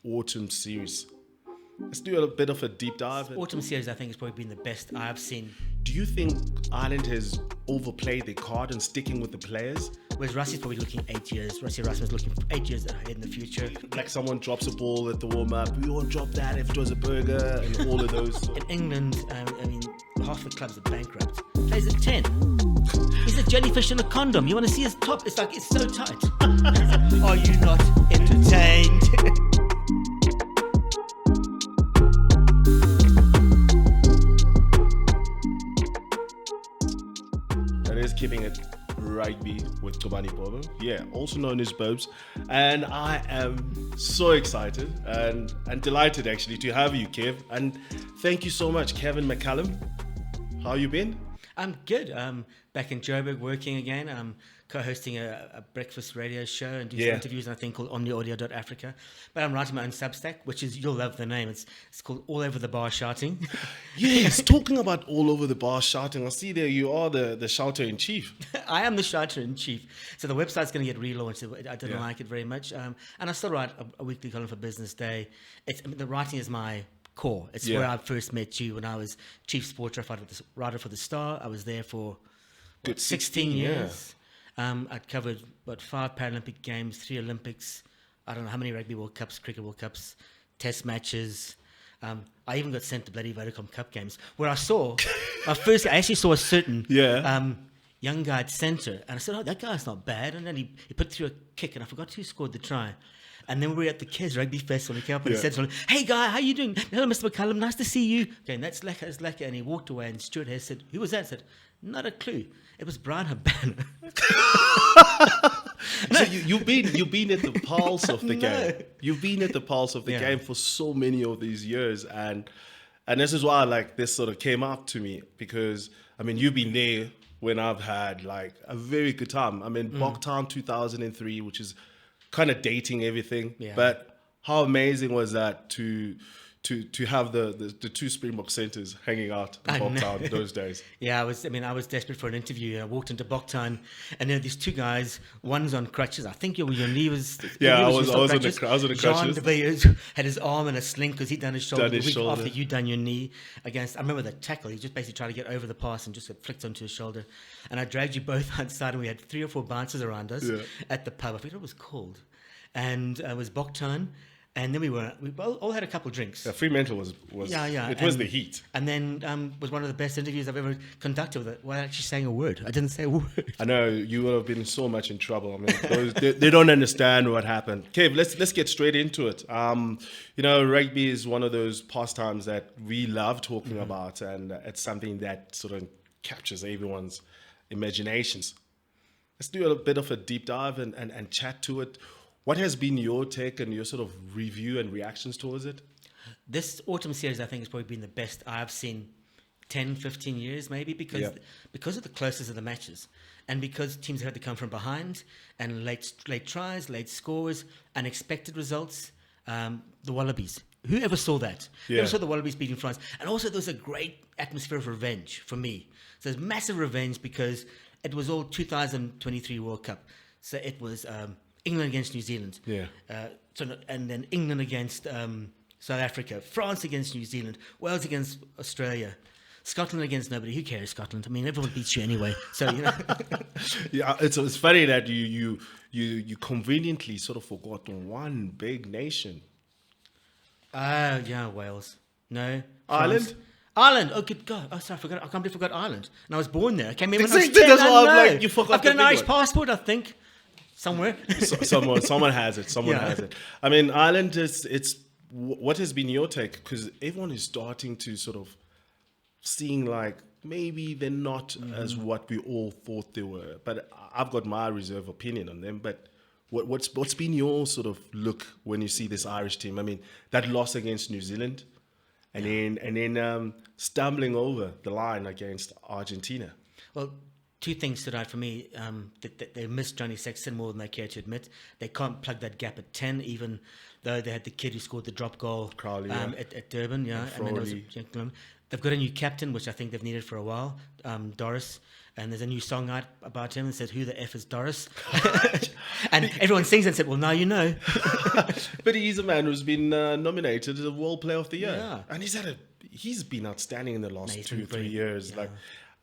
autumn series. Let's do a bit of a deep dive. Autumn series, I think, has probably been the best I've seen. Do you think Ireland has overplayed their card and sticking with the players? Whereas Rusty's probably looking 8 years. Rusty Erasmus looking 8 years ahead in the future. Like someone drops a ball at the warm-up, we won't drop that if it was a burger, and all of those. In England, half the clubs are bankrupt. Plays at 10. He's a jellyfish in a condom. You want to see his top? It's like, it's so tight. Are you not entertained? Keeping it rugby with Gcobani Bobo, also known as Bobs, and I am so excited and delighted actually to have you, Kev, and thank you so much, Kevin McCallum. How you been? I'm good. Back in Joburg working again. I'm co-hosting a breakfast radio show and doing some interviews on a thing called omniaudio.africa. But I'm writing my own Substack, which is, you'll love the name. It's called All Over the Bar Shouting. Yes, talking about all over the bar shouting. I see there you are the shouter in chief. I am the shouter in chief. So the website's going to get relaunched. I didn't like it very much. And I still write a weekly column for Business Day. The writing is my core. It's where I first met you when I was chief sports writer for The Star. I was there for 16 years. I'd covered 5 Paralympic Games, 3 Olympics. I don't know how many Rugby World Cups, Cricket World Cups, Test matches. I even got sent to bloody Vodacom Cup games where I actually saw a certain young guy at centre, and I said, "Oh, that guy's not bad." And then he put through a kick, and I forgot who scored the try. And then we were at the Kids Rugby Festival, and he came up and he said to him, "Hey guy, how you doing? Hello, Mr. McCallum, nice to see you." Okay, and that's lekker. And he walked away, and Stuart Hare said, "Who was that?" I said, "Not a clue. It was Brian Habana." So you've been at the pulse of the game. You've been at the pulse of the game for so many of these years, and this is why this sort of came up to me, because you've been there when I've had a very good time. Boktown 2003, which is kind of dating everything, but how amazing was that to have the 2 Springbok centres hanging out in Boktown those days. Yeah, I was desperate for an interview. I walked into Boktown, and there were these 2 guys. One's on crutches. I think your knee was. I was on the crutches. Jean de Beers had his arm in a sling because he'd done his shoulder the week after you'd done your knee. I remember the tackle. He just basically tried to get over the pass and just got flicked onto his shoulder. And I dragged you both outside, and we had 3 or 4 bouncers around us at the pub. I forget what it was called, and it was Boktown. And then we all had a couple of drinks. Yeah, Fremantle was it was the heat. And then was one of the best interviews I've ever conducted without actually saying a word. I didn't say a word. I know, you would have been so much in trouble. They don't understand what happened. Kev, let's get straight into it. Rugby is one of those pastimes that we love talking about, and it's something that sort of captures everyone's imaginations. Let's do a bit of a deep dive and chat to it. What has been your take and your sort of review and reactions towards it? This autumn series, I think, has probably been the best I've seen 10, 15 years maybe, because of the closeness of the matches, and because teams have had to come from behind, and late tries, late scores, unexpected results. The Wallabies. Whoever saw that? Whoever saw the Wallabies beating France? And also there was a great atmosphere of revenge for me. So there's massive revenge because it was all 2023 World Cup. So it was... England against New Zealand, and then England against South Africa, France against New Zealand, Wales against Australia, Scotland against nobody. Who cares, Scotland? Everyone beats you anyway. So it's funny that you conveniently sort of forgot one big nation. Wales. No, France. Ireland. Oh, good God. Oh, sorry, I forgot. I can't believe I forgot Ireland. And I was born there. I came in when I was 10. That's why you forgot. I've got an Irish passport, I think. Somewhere. Someone has it. Someone has it. Ireland it's what has been your take? Because everyone is starting to sort of seeing maybe they're not as what we all thought they were. But I've got my reserve opinion on them. But what's been your sort of look when you see this Irish team? That loss against New Zealand, and then stumbling over the line against Argentina. Well, 2 things stood out for me. That they missed Johnny Sexton more than they care to admit. They can't plug that gap at 10, even though they had the kid who scored the drop goal Crowley, at Durban. And then there was They've got a new captain, which I think they've needed for a while, Doris. And there's a new song out about him that said, "Who the F is Doris?" And everyone sings and said, "Well, now you know." But he's a man who's been nominated as a World Player of the Year. Yeah. And he's been outstanding in the last He's 2 been or 3 brilliant. years. Yeah. Like,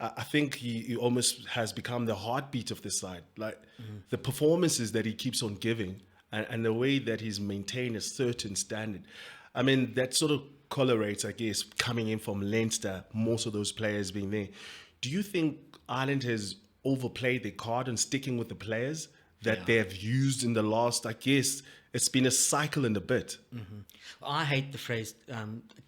I think he almost has become the heartbeat of the side. Like, the performances that he keeps on giving and the way that he's maintained a certain standard. I mean, that sort of correlates, I guess, coming in from Leinster, most of those players being there. Do you think Ireland has overplayed their card and sticking with the players that they have used in the last, I guess, it's been a cycle and a bit. I hate the phrase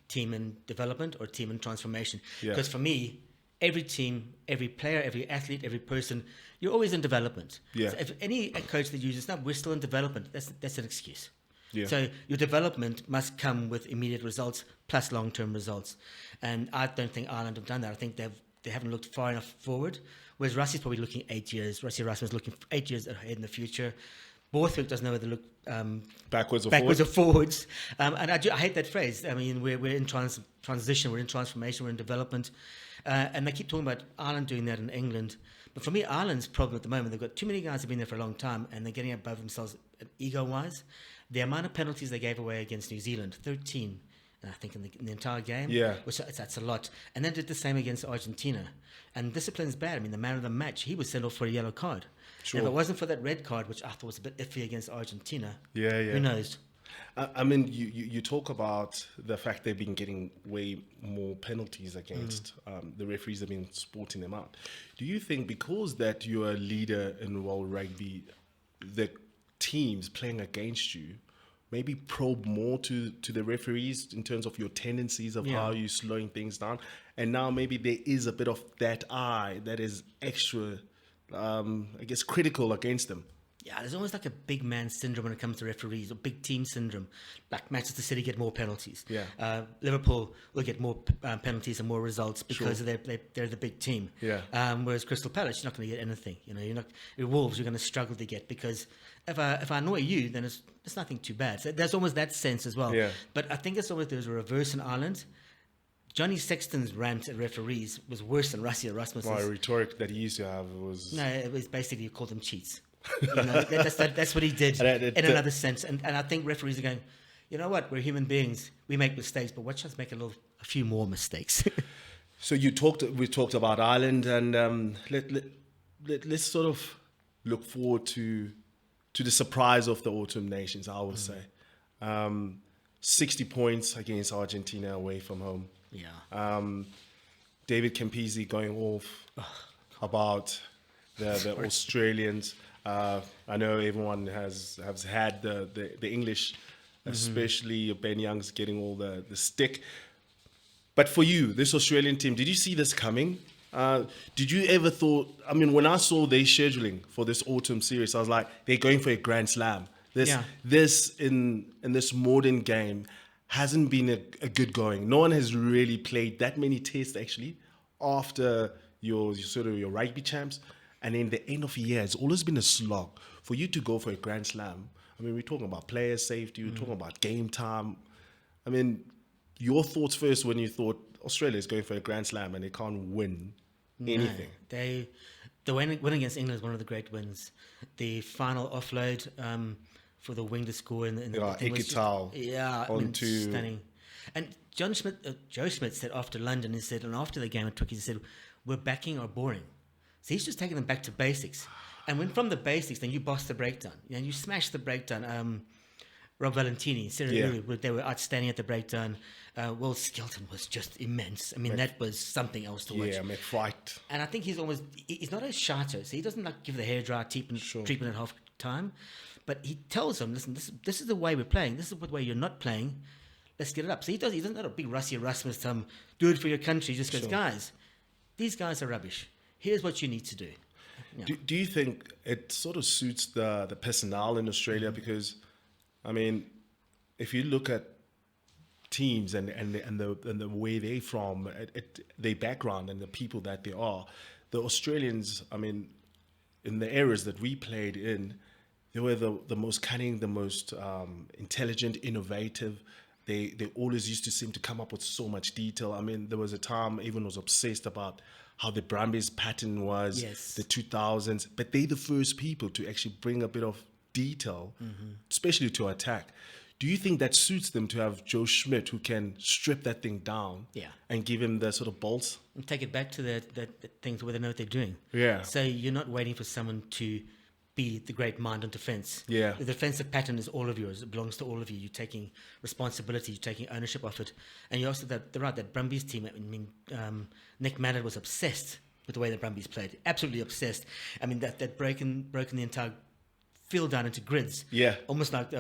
team in development or team in transformation. Yeah. Because for me, every team, every player, every athlete, every person, you're always in development. Yeah. So if any coach that uses, "No, we're still in development," that's an excuse. Yeah. So your development must come with immediate results plus long-term results. And I don't think Ireland have done that. I think they haven't looked far enough forward. Whereas Rusty's probably looking 8 years. Rusty Erasmus looking 8 years ahead in the future. Borthwick doesn't know whether to look Backwards or or forward? forwards. And I hate that phrase. I mean, we're in transition, we're in transformation, we're in development. And they keep talking about Ireland doing that in England. But for me, Ireland's problem at the moment, they've got too many guys who've been there for a long time and they're getting above themselves ego-wise. The amount of penalties they gave away against New Zealand, 13, I think, in the entire game. Yeah. Which that's a lot. And then did the same against Argentina. And discipline's bad. I mean, the man of the match, he was sent off for a yellow card. Sure. If it wasn't for that red card, which I thought was a bit iffy against Argentina, Yeah. who knows? I mean, you talk about the fact they've been getting way more penalties against the referees have been sporting them out. Do you think because that you're a leader in World Rugby, the teams playing against you maybe probe more to the referees in terms of your tendencies of how you're slowing things down? And now maybe there is a bit of that eye that is extra, I guess, critical against them. Yeah, there's almost like a big man syndrome when it comes to referees, or big team syndrome. Like Manchester City get more penalties. Yeah. Liverpool will get more penalties and more results because they're the big team. Yeah. Whereas Crystal Palace, you're not going to get anything. You know, you're not. Wolves, you're going to struggle to get, because if I annoy you, then it's nothing too bad. So there's almost that sense as well. Yeah. But I think it's almost there's a reverse in Ireland. Johnny Sexton's rant at referees was worse than Rusty Erasmus's. My rhetoric that he used to have was... No, it was basically you called them cheats. You know, that's what he did in another sense. And I think referees are going, you know what, we're human beings. We make mistakes, but watch us make a few more mistakes. So we talked about Ireland, and let's sort of look forward to the surprise of the Autumn Nations, I would say. 60 points against Argentina away from home. Yeah. David Kempisi going off about the Australians. I know everyone has had the English, especially Ben Young's getting all the stick. But for you, this Australian team, did you see this coming? Did you ever thought, I mean, when I saw their scheduling for this autumn series, I was like, they're going for a Grand Slam. This in this modern game hasn't been a good going. No one has really played that many tests actually after your rugby champs. And in the end of the year, it's always been a slog. For you to go for a Grand Slam, I mean, we're talking about player safety, we're talking about game time. I mean, your thoughts first when you thought Australia is going for a Grand Slam and they can't win anything. The win against England is one of the great wins. The final offload for the wing to score in the thing was just, stunning. And Joe Schmidt said after London, he said, and after the game at Twickenham, he said, we're backing our boring. So he's just taking them back to basics. And when from the basics, then you boss the breakdown. You know, you smash the breakdown. Rob Valentini, they were outstanding at the breakdown. Will Skelton was just immense. I mean, that was something else to watch. Yeah, McFight. And I think he's not a shatter, so he doesn't like give the hair dry treatment at half time. But he tells them, listen, this is the way we're playing. This is the way you're not playing. Let's get it up. So he doesn't let a big Rusty Erasmus do it for your country. He just goes, guys, these guys are rubbish. Here's what you need to do. Yeah. Do you think it sort of suits the personnel in Australia? Because, I mean, if you look at teams and the way they're from, their background and the people that they are, the Australians, I mean, in the eras that we played in, they were the most cunning, the most intelligent, innovative. They always used to seem to come up with so much detail. I mean, there was a time everyone was obsessed about how the Brumbies pattern was, Yes. the 2000s, but they're the first people to actually bring a bit of detail, especially to attack. Do you think that suits them to have Joe Schmidt, who can strip that thing down and give him the sort of bolts? And take it back to the things where they know what they're doing. Yeah. So you're not waiting for someone to be the great mind on defense. Yeah. The defensive pattern is all of yours. It belongs to all of you. You're taking responsibility. You're taking ownership of it. And you also, that Brumbies team, I mean, Nick Mallard was obsessed with the way the Brumbies played. Absolutely obsessed. I mean, that broken the entire field down into grids. Yeah. Almost like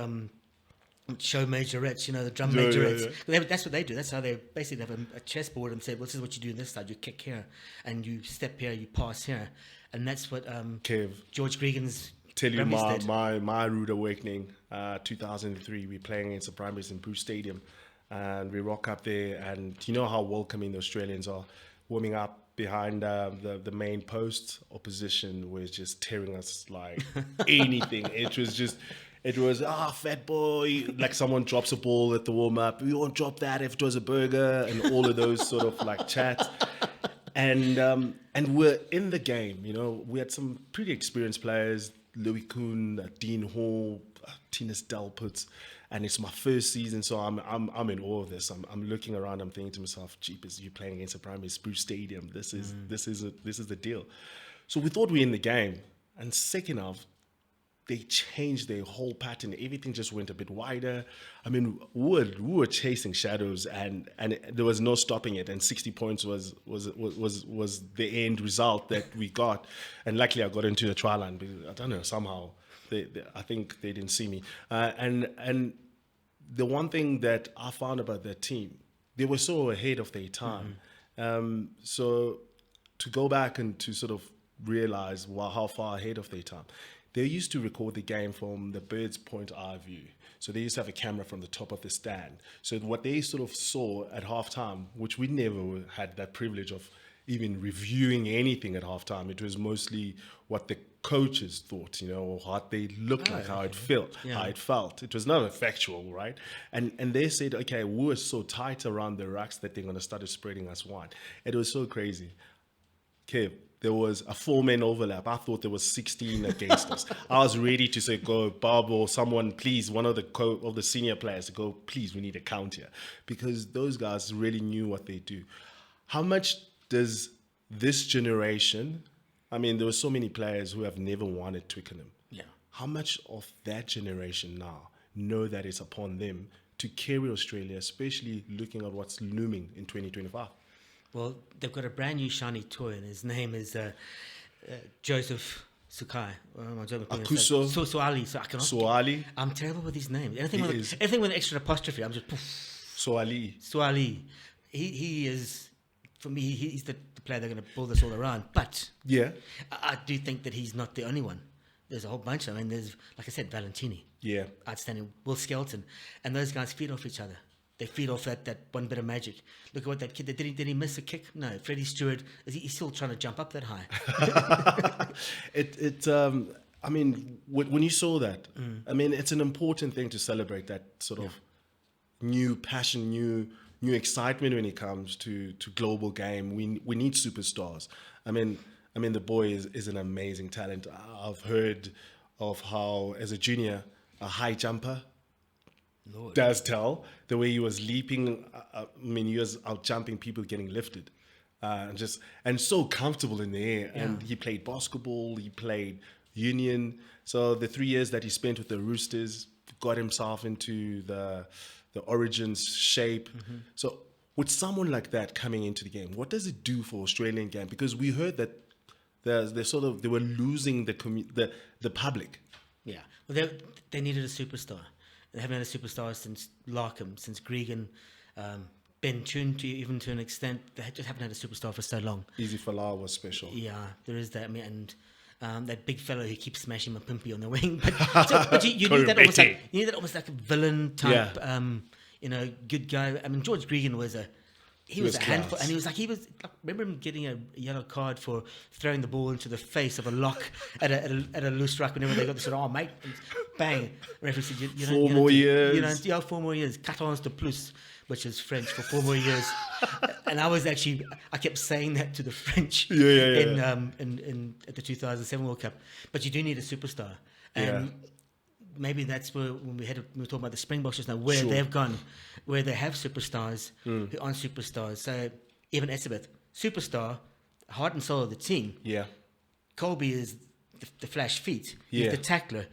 show majorettes, the drum majorettes. Yeah. That's what they do. That's how they basically have a chessboard and say, well, this is what you do on this side. You kick here, and you step here, you pass here. And that's what Kev, George Gregan's tell you Brumbies did. my rude awakening, 2003, we're playing against the Brumbies in Bruce Stadium, and we rock up there, and you know how welcoming the Australians are, warming up behind the main post. Opposition was just tearing us like anything. It was fat boy, like someone drops a ball at the warm-up, we won't drop that if it was a burger, and all of those sort of like chats. And we're in the game, we had some pretty experienced players, Louis Kuhn, Dean Hall, Tinus Delput, and it's my first season, so I'm in awe of this. I'm looking around, I'm thinking to myself, jeepers, you're playing against a primary Spruce Stadium. This is the deal. So we thought we were in the game, and second half, they changed their whole pattern. Everything just went a bit wider. I mean, we were chasing shadows, and there was no stopping it. And 60 points was the end result that we got. And luckily, I got into the try line. Because, I don't know, somehow I think they didn't see me. And the one thing that I found about that team, they were so ahead of their time. So to go back and to sort of realize how far ahead of their time. They used to record the game from the bird's point eye view. So they used to have a camera from the top of the stand. So what they sort of saw at halftime, which we never had that privilege of even reviewing anything at halftime, it was mostly what the coaches thought, or what they looked like, how it felt, how it felt. It was never factual, right? And they said, okay, we were so tight around the racks that they're going to start spreading us wide. It was so crazy. Kev, there was a 4-man overlap. I thought there was 16 against us. I was ready to say, go, Bobo, someone, please, one of the senior players, to go, please, we need a count here. Because those guys really knew what they do. How much does this generation, I mean, there were so many players who have never won at Twickenham. Yeah. How much of that generation now know that it's upon them to carry Australia, especially looking at what's looming in 2025? Well, they've got a brand new shiny toy, and his name is Joseph Sukai. Akuso. Soali. So Soali. I'm terrible with these names. Anything with an extra apostrophe, I'm just poof. Soali. He is, for me, he's the player they're going to build this all around. But yeah, I do think that he's not the only one. There's a whole bunch. I mean, there's, like I said, Valentini. Yeah. Outstanding. Will Skelton. And those guys feed off each other. They feed off that one bit of magic. Look at what that kid did. Did he miss a kick? No. Freddie Stewart, he's still trying to jump up that high. I mean, when you saw that, I mean, it's an important thing to celebrate that sort of new passion, new excitement when it comes to global game. We need superstars. I mean, the boy is an amazing talent. I've heard of how, as a junior, a high jumper, Lord. Does tell the way he was leaping. I mean, he was out jumping people getting lifted, and so comfortable in the air. Yeah. And he played basketball, he played union. So the 3 years that he spent with the Roosters got himself into the Origins shape. So with someone like that coming into the game, what does it do for Australian game? Because we heard that they were losing the public. Yeah, well, they needed a superstar. They haven't had a superstar since Larkham, since Gregan, Ben Chun, to an extent. They just haven't had a superstar for so long. Easy Falau was special. Yeah, there is that. I mean, and that big fellow who keeps smashing my pimpy on the wing. But you need that almost like a villain type, good guy. I mean, George Gregan was a he was a handful, class. and I remember him getting a yellow card for throwing the ball into the face of a lock at a loose ruck whenever they got the sort of, oh mate, bang. Referee said, you don't, 4 more years. 4 more years, 14 de plus, which is French for 4 more years. And I kept saying that to the French in at the 2007 World Cup. But you do need a superstar, and maybe that's where when we were talking about the Springboks just now, where they've gone, where they have superstars who aren't superstars. So even Esabeth, superstar, heart and soul of the team. Yeah. Colby is the flash feet. He's the tackler.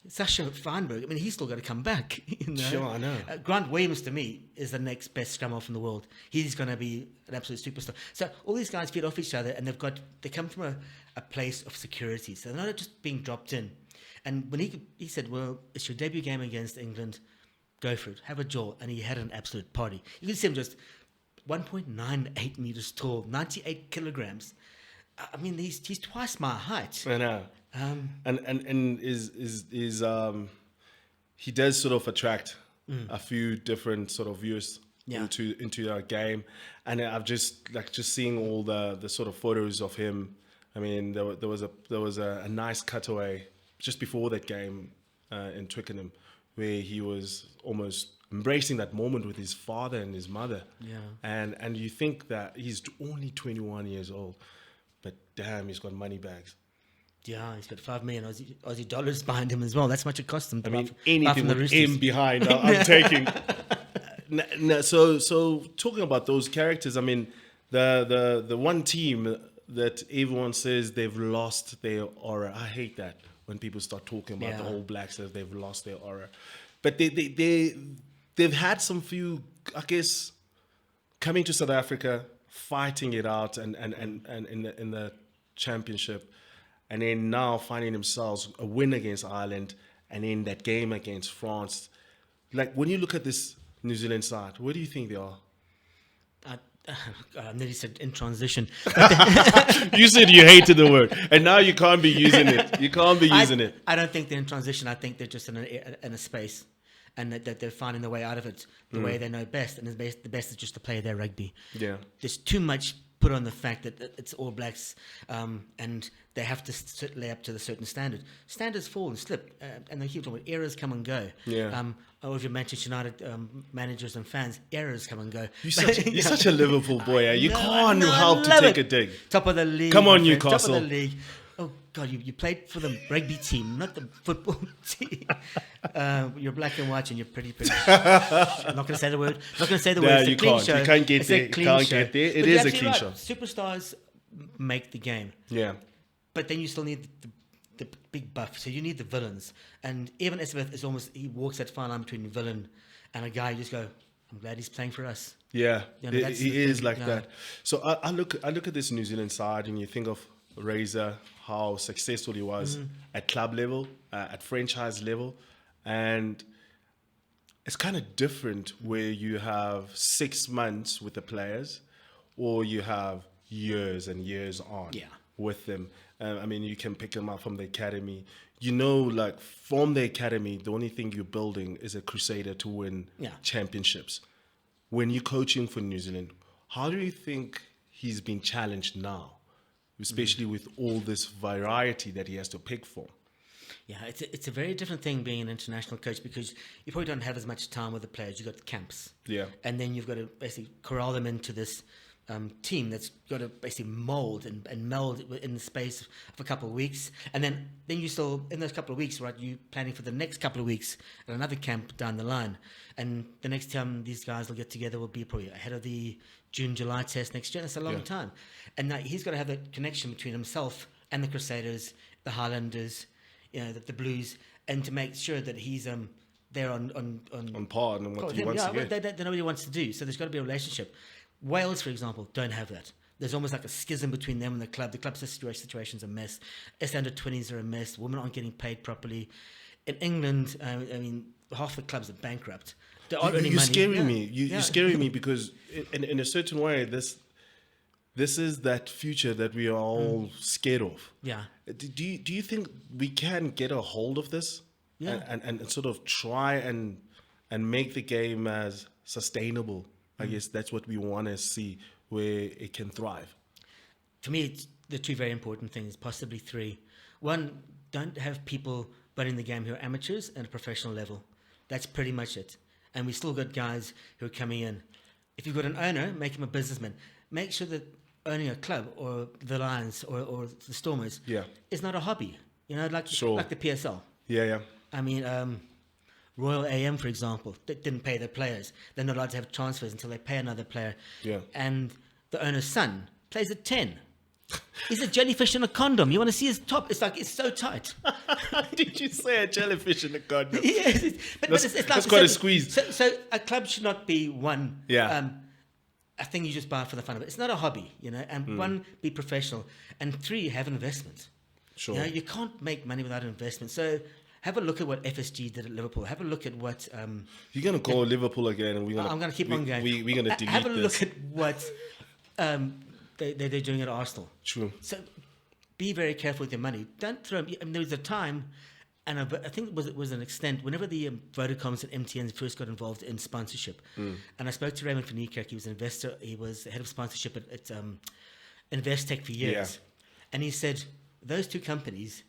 Sasha Feinberg, I mean, he's still got to come back. You know? Sure, I know. Grant Williams, to me, is the next best scrum half in the world. He's going to be an absolute superstar. So all these guys feed off each other, and they come from a place of security. So they're not just being dropped in. And when he said, well, it's your debut game against England, go for it, have a jaw. And he had an absolute party. You can see him just 1.98 meters tall, 98 kilograms. I mean, he's twice my height. I know. And he does sort of attract a few different sort of viewers into our game, and I've just seeing all the sort of photos of him. I mean, there was a nice cutaway just before that game in Twickenham, where he was almost embracing that moment with his father and his mother. Yeah. And you think that he's only 21 years old, but damn, he's got money bags. Yeah, he's got 5 million Aussie dollars behind him as well. That's much it cost him. I mean, anything with him behind, I'm taking. So talking about those characters, I mean, the one team that everyone says they've lost their aura. I hate that when people start talking about the All Blacks as they've lost their aura, but they've had some few, I guess, coming to South Africa, fighting it out, and in the championship. And then now finding themselves a win against Ireland, and then that game against France. Like, when you look at this New Zealand side, where do you think they are? I nearly said in transition. You said you hated the word, and now you can't be using it. You can't be using it. I don't think they're in transition. I think they're just in a space, and that they're finding their way out of it the way they know best. And the best is just to play their rugby. Yeah. There's too much put on the fact that it's All Blacks, and they have to lay up to the certain standard. Standards fall and slip, and they keep talking about errors come and go. Yeah. Or if you're Manchester United managers and fans, errors come and go. You're such a Liverpool boy. You can't help to take a dig. Top of the league. Come on, Newcastle. Top of the league. Oh God, you played for the rugby team, not the football team. You're black and white, and you're pretty. I'm not going to say the word. Not going to say the word. No, you can't. You can't get there. It is a clean show. Superstars make the game. Yeah. But then you still need the big buff. So you need the villains. And Evan Esabeth is he walks that fine line between a villain and a guy. You just go, I'm glad he's playing for us. Yeah, he is like that. So I look at this New Zealand side, and you think of Razor, how successful he was at club level, at franchise level, and it's kind of different where you have 6 months with the players, or you have years and years on with them. I mean, you can pick them up from the academy. You know, like from the academy, the only thing you're building is a crusader to win championships. When you're coaching for New Zealand, how do you think he's been challenged now, especially with all this variety that he has to pick from? Yeah, it's a very different thing being an international coach, because you probably don't have as much time with the players. You've got the camps. Yeah. And then you've got to basically corral them into this team that's got to basically mold and meld in the space of a couple of weeks. And then you still, in those couple of weeks, right, you're planning for the next couple of weeks at another camp down the line. And the next time these guys will get together will be probably ahead of the June-July test next year. That's a long time. And now he's got to have that connection between himself and the Crusaders, the Highlanders, the Blues, and to make sure that he's there on par and what he wants to get. They know what he wants to do. So there's got to be a relationship. Wales, for example, don't have that. There's almost like a schism between them and the club. The club's situation's a mess. under-20s are a mess. Women aren't getting paid properly. In England, I mean, half the clubs are bankrupt. You're scaring me. You're scaring me, because in a certain way, this is that future that we are all scared of. Yeah. Do you think we can get a hold of this? Yeah. And sort of try and make the game as sustainable I guess that's what we want to see, where it can thrive. For me, it's the two very important things, possibly three. One, don't have people running the game who are amateurs and a professional level. That's pretty much it. And we still got guys who are coming in. If you've got an owner, make him a businessman. Make sure that owning a club or the Lions or the Stormers is not a hobby. Like the PSL. Yeah. I mean, Royal AM, for example, that didn't pay their players. They're not allowed to have transfers until they pay another player. Yeah. And the owner's son plays at 10. He's a jellyfish in a condom. You want to see his top? It's like, it's so tight. Did you say a jellyfish in a condom? Yes. But it's like, that's quite a squeeze. So a club should not be one. Yeah. A thing you just buy for the fun of it. It's not a hobby, And one, be professional. And three, have investment. Sure. You can't make money without investment. So have a look at what FSG did at Liverpool. Have a look at what... You're going to call Liverpool again, and I'm going to keep on going. We're going to delete this. Have a look at what they're doing at Arsenal. True. So be very careful with your money. Don't throw... there was a time, and I think it was an extent, whenever the Vodacoms and MTNs first got involved in sponsorship, and I spoke to Raymond van Niekerk, he was an investor, he was the head of sponsorship at Investec for years, and he said those two companies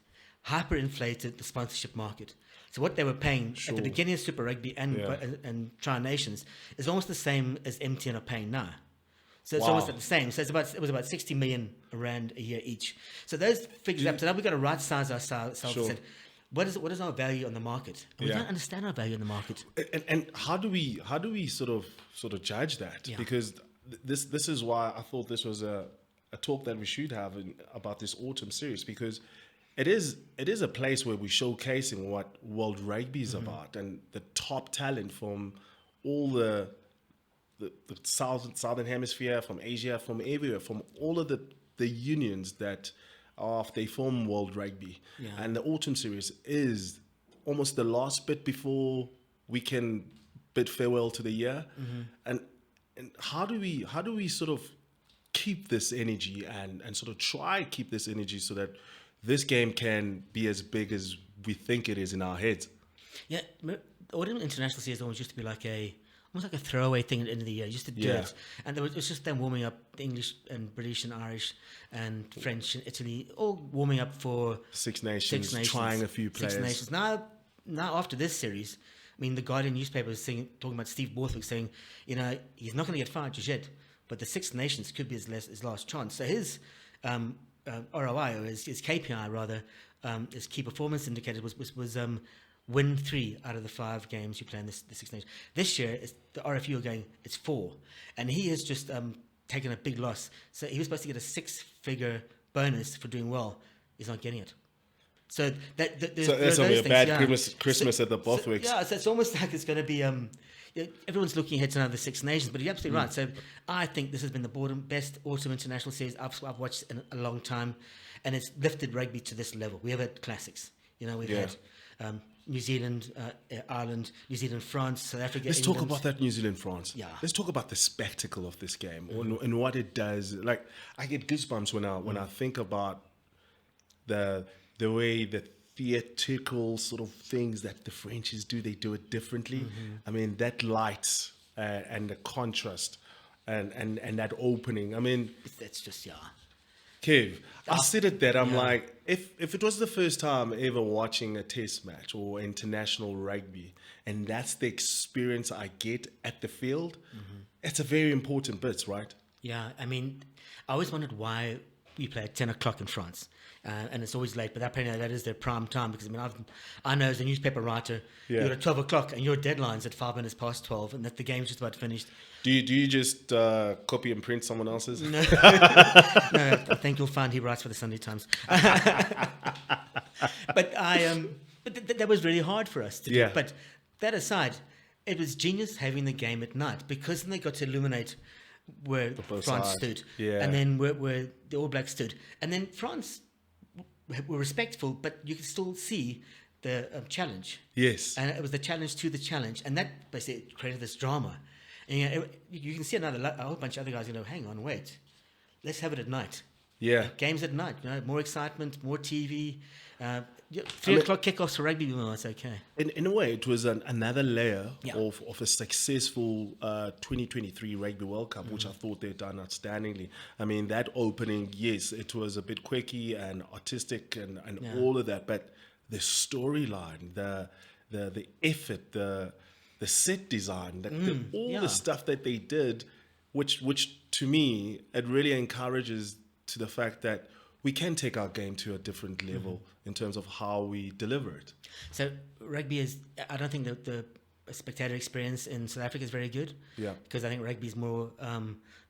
hyperinflated the sponsorship market. So what they were paying at the beginning of Super Rugby and Tri Nations is almost the same as MTN are paying now. So it's almost the same. So it was about 60 million rand a year each. So those figures up. So now we've got to right size ourselves and say, what is our value on the market? And we don't understand our value in the market. And how do we sort of judge that? Yeah. Because this is why I thought this was a talk that we should have about this autumn series, because it is a place where we're showcasing what World Rugby is about, and the top talent from all the southern hemisphere, from Asia, from everywhere, from all of the unions that they form World Rugby. Yeah. And the autumn series is almost the last bit before we can bid farewell to the year. And how do we sort of keep this energy and sort of try keep this energy so that this game can be as big as we think it is in our heads? Yeah, the Autumn International Series almost used to be almost like a throwaway thing at the end of the year. You used to do it. And it was just them warming up, the English and British and Irish and French and Italy, all warming up for Six Nations, trying a few players. Six Nations. Now after this series, I mean, the Guardian newspaper was talking about Steve Borthwick saying, he's not going to get fired just yet, but the Six Nations could be his last chance. So his ROI, or his KPI rather, his key performance indicator was win 3 out of the 5 games you play in the Six Nations. This year, the RFU are going, it's 4. And he has just taken a big loss. So he was supposed to get a 6-figure bonus for doing well. He's not getting it. So that's going to be a bad Christmas at the Borthwicks. So it's almost like it's going to be... everyone's looking ahead to another Six Nations, but you're absolutely right. So I think this has been the best autumn international series I've watched in a long time, and it's lifted rugby to this level. We have had classics. We've had New Zealand, Ireland, New Zealand, France, South Africa. Let's talk about that New Zealand, France. Yeah. Let's talk about the spectacle of this game and what it does. Like, I get goosebumps when I think about the way the theatrical sort of things that the Frenchies do. They do it differently. I mean, that light and the contrast and that opening. I mean, that's just Kev, I said it that I'm like, if it was the first time ever watching a test match or international rugby, and that's the experience I get at the field, it's a very important bit, right? Yeah, I mean, I always wondered why we play at 10 o'clock in France. And it's always late, but apparently that is their prime time, because I know as a newspaper writer, you're at 12 o'clock and your deadline's at 5 minutes past 12, and that the game's just about finished. Do you just copy and print someone else's? No, I think you'll find he writes for the Sunday Times. But that was really hard for us to do. But that aside, it was genius having the game at night, because then they got to illuminate where France stood, and then where the All Blacks stood, and then France were respectful, but you could still see the challenge. Yes. And it was the challenge to the challenge, and that basically created this drama. And you can see a whole bunch of other guys hang on, wait, let's have it at night. Yeah. Games at night, more excitement, more TV, 3 o'clock kickoffs for rugby, well, it's okay. In a way, it was another layer Yeah. of a successful 2023 Rugby World Cup, which I thought they'd done outstandingly. I mean, that opening, yes, it was a bit quirky and artistic and all of that, but the storyline, the effort, the set design, the stuff that they did, which to me, it really encourages to the fact that we can take our game to a different level in terms of how we deliver it. So rugby is, I don't think the spectator experience in South Africa is very good. Yeah. Because I think rugby is more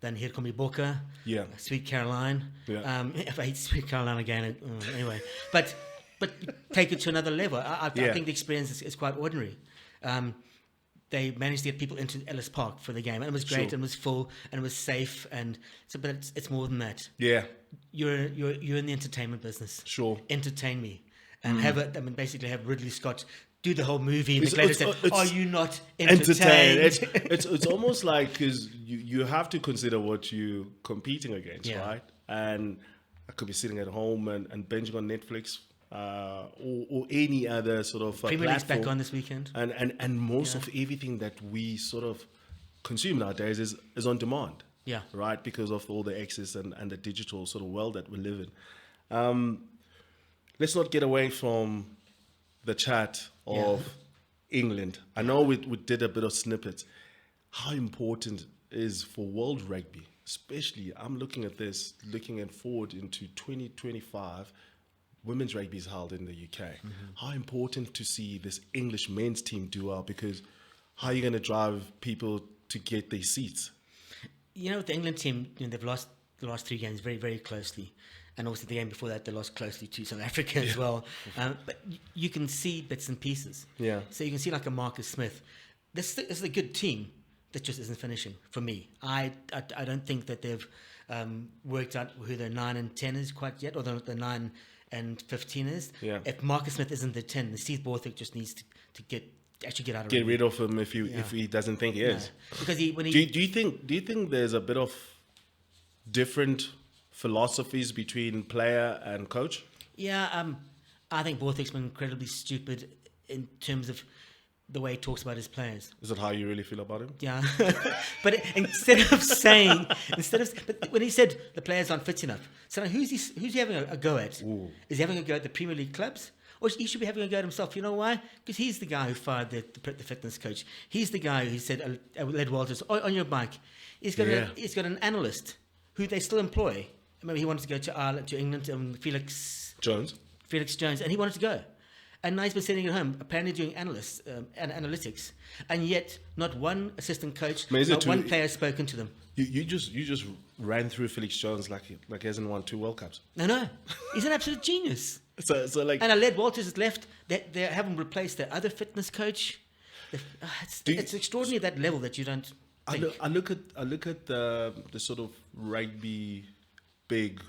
than Hier Kom Die Bokke, Yeah. Sweet Caroline. Yeah. If I hate Sweet Caroline again, anyway. But take it to another level. I think the experience is quite ordinary. They managed to get people into Ellis Park for the game, and it was great, and it was full, and it was safe, and so. But it's more than that. Yeah. You're in the entertainment business. Sure. Entertain me, and basically have Ridley Scott do the whole movie. And the said, "Are you not entertained?" It's almost like, because you have to consider what you're competing against, right? And I could be sitting at home and binging on Netflix. Or any other sort of Premier League's platform. back on this weekend. And most of everything that we sort of consume nowadays is on demand. Yeah. Right? Because of all the access and the digital sort of world that we live in. Let's not get away from the chat of England. I know we did a bit of snippets. How important is for world rugby, especially, I'm looking at forward into 2025, women's rugby is held in the UK. How important to see this English men's team do well, because how are you going to drive people to get their seats? You know, the England team, they've lost the last 3 games very, very closely. And also the game before that, they lost closely to South Africa as well. But you can see bits and pieces. Yeah. So you can see like a Marcus Smith. This is a good team that just isn't finishing for me. I don't think that they've worked out who their 9 and 10 is quite yet, or the 9 and 15 is. Yeah. If Marcus Smith isn't the 10, the Steve Borthwick just needs to get out of Get rid of him if he doesn't think he is. Because do you think there's a bit of different philosophies between player and coach? Yeah, I think Borthwick's been incredibly stupid in terms of the way he talks about his players. Is that how you really feel about him? Yeah. But but when he said the players aren't fit enough, so now who's he having a go at? Ooh. Is he having a go at the Premier League clubs? Or he should be having a go at himself. You know why? Because he's the guy who fired the fitness coach. He's the guy who said, led Walters, on your bike. He's got an analyst who they still employ. Maybe he wanted to go to Ireland, to England, Felix Jones, and he wanted to go. And now he's been sitting at home, apparently doing analytics, and yet not one assistant coach, not one player has spoken to them. You just ran through Felix Jones like he hasn't won 2 World Cups. No, he's an absolute genius. So like, and Led Walters has left. They haven't replaced their other fitness coach. It's extraordinary at that level that you don't think. I look at the sort of rugby big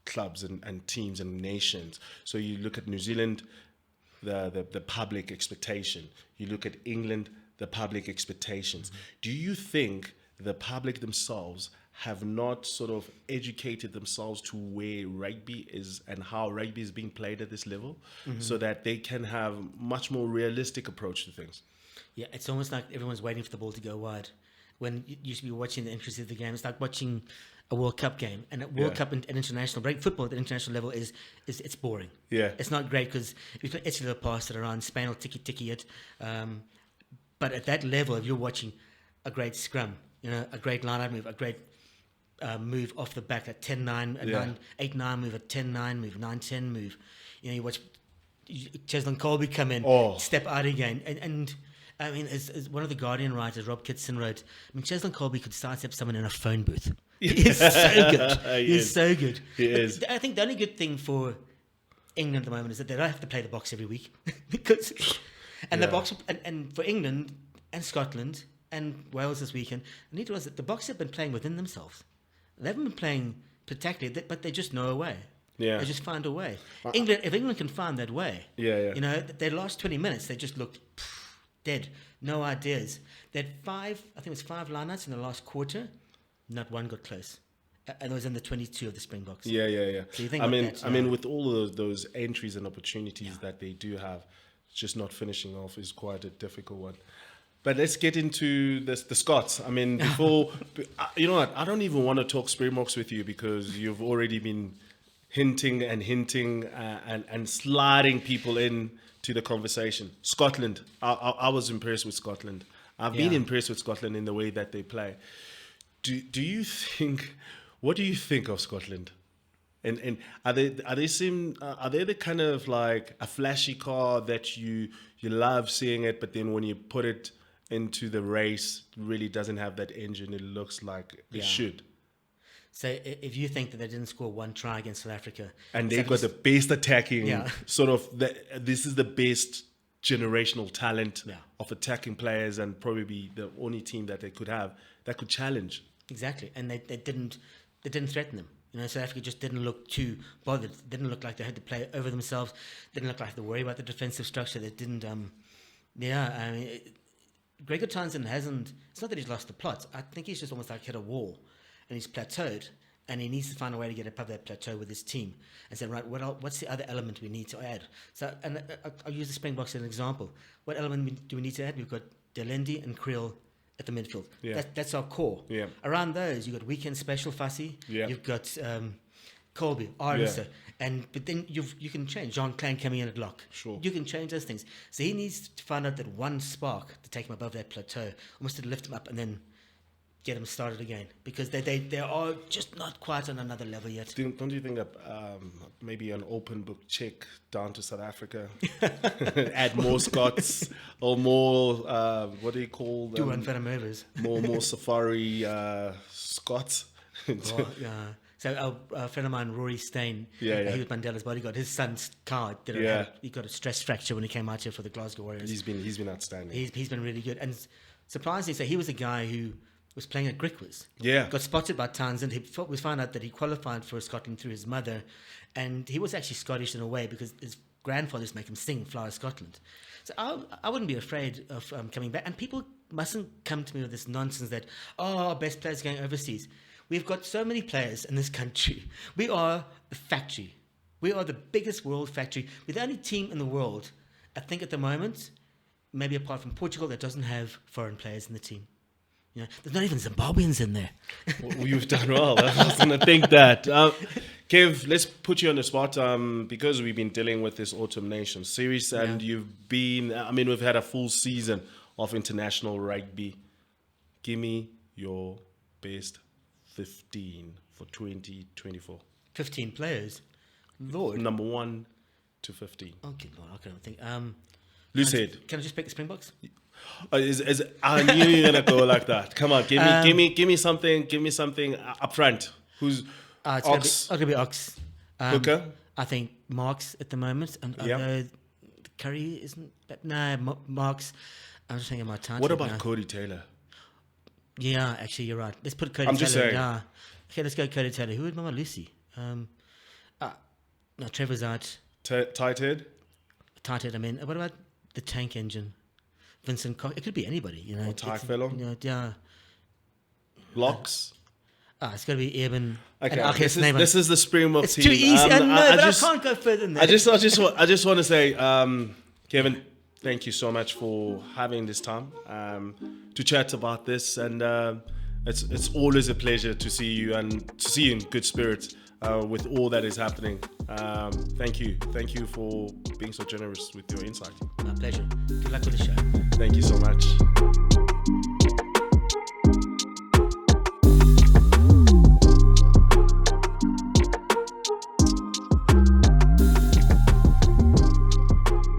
clubs and teams and nations. So you look at New Zealand, the public expectation. You look at England, the public expectations. Do you think the public themselves have not sort of educated themselves to where rugby is and how rugby is being played at this level, so that they can have much more realistic approach to things? Yeah, it's almost like everyone's waiting for the ball to go wide. When you should be watching the interest of the game, it's like watching a World Cup game. And a World Cup and international break football at the international level is it's boring. Yeah, it's not great because you can Italy will pass it around, Spain will ticky it. But at that level, if you're watching a great scrum, a great line-out move, a great move off the back, a 10-9, a 8-9 move, a 10-9 move, 9-10 move. You watch Cheslin Colby come in, step out again, and I mean, as one of the Guardian writers, Rob Kitson, wrote, I mean, Cheslin Colby could sidestep someone in a phone booth. He's so good. He's so good. He is. I think the only good thing for England at the moment is that they don't have to play the box every week, because the box and for England and Scotland and Wales this weekend, the need to realize that the Box have been playing within themselves. They haven't been playing spectacularly, but they just know a way. Yeah. They just find a way. If England can find that way, their last 20 minutes, they just looked dead. No ideas. They had 5 lineouts in the last quarter. Not one got close. and it was in the 22 of the Springboks. Yeah. So you think I like mean, that, I mean, with all of those entries and opportunities that they do have, just not finishing off is quite a difficult one. But let's get into the Scots. I mean, before, you know what? I don't even want to talk Springboks with you because you've already been hinting and sliding people in to the conversation. Scotland. I was impressed with Scotland. I've been impressed with Scotland in the way that they play. Do you think? What do you think of Scotland? And are they the kind of like a flashy car that you love seeing it, but then when you put it into the race, it really doesn't have that engine it looks like it should? So if you think that they didn't score one try against South Africa, and they've got the best attacking sort of, this is the best generational talent of attacking players, and probably the only team that they could have that could challenge. Exactly, and they didn't threaten them. You know, South Africa just didn't look too bothered. Didn't look like they had to play over themselves. Didn't look like they worry about the defensive structure. They didn't. I mean, Gregor Townsend hasn't. It's not that he's lost the plot. I think he's just almost like hit a wall, and he's plateaued. And he needs to find a way to get above that plateau with his team, and say, right, what's the other element we need to add? So, and I'll use the Springboks as an example. What element do we need to add? We've got Delendi and Creel at the midfield. Yeah. That's our core. Yeah. Around those, you've got weekend special Fassi. Yeah. You've got Colby, Arvister. But then you can change. Jean Klein coming in at lock. Sure. You can change those things. So he needs to find out that one spark to take him above that plateau, almost to lift him up and then get him started again. Because they are just not quite on another level yet. Don't you think that maybe an open book check down to South Africa, add more Scots or more, what do you call them? Do unfiltered movers. More safari Scots. So our friend of mine, Rory Steyn, he was Mandela's bodyguard. His son's car he got a stress fracture when he came out here for the Glasgow Warriors. He's been outstanding. He's been really good. And surprisingly, so he was a guy who was playing at Griquas. Yeah. Got spotted by Townsend. We found out that he qualified for Scotland through his mother. And he was actually Scottish in a way because his grandfather used to make him sing Flower Scotland. So I wouldn't be afraid of coming back. And people mustn't come to me with this nonsense that, our best players going overseas. We've got so many players in this country. We are a factory. We are the biggest world factory. We're the only team in the world, I think at the moment, maybe apart from Portugal, that doesn't have foreign players in the team. You know, there's not even Zimbabweans in there. Well, you've done well. I was going to think that. Kev, let's put you on the spot because we've been dealing with this Autumn Nations series and we've had a full season of international rugby. Give me your best 15 for 2024. 15 players? Lord. Number 1 to 15. Okay, Lord, I can't think. Loose head. Can I just pick the Springboks? I knew you were gonna go like that. Come on, give me something up front. Who's Ox? It's gonna be Ox. Hooker? I think Marks at the moment, and I know Curry isn't. Marks. I'm just thinking my time. What about Cody Taylor? Yeah, actually, you're right. Let's put Cody Taylor. I'm just saying. Yeah. Okay, let's go Cody Taylor. Who would Mama Lucy? No, Trevor's out. Tight head. I mean, what about the tank engine? Vincent Cox. It could be anybody, you know. Or Ty Fellow. Yeah. Locks. It's got to be Eben. Okay, this is the Springbok team. It's too easy. I can't go further than that. I just want to say, Kevin, thank you so much for having this time to chat about this, and it's always a pleasure to see you and to see you in good spirits with all that is happening. Thank you for being so generous with your insight. My pleasure. Good luck with the show. Thank you so much.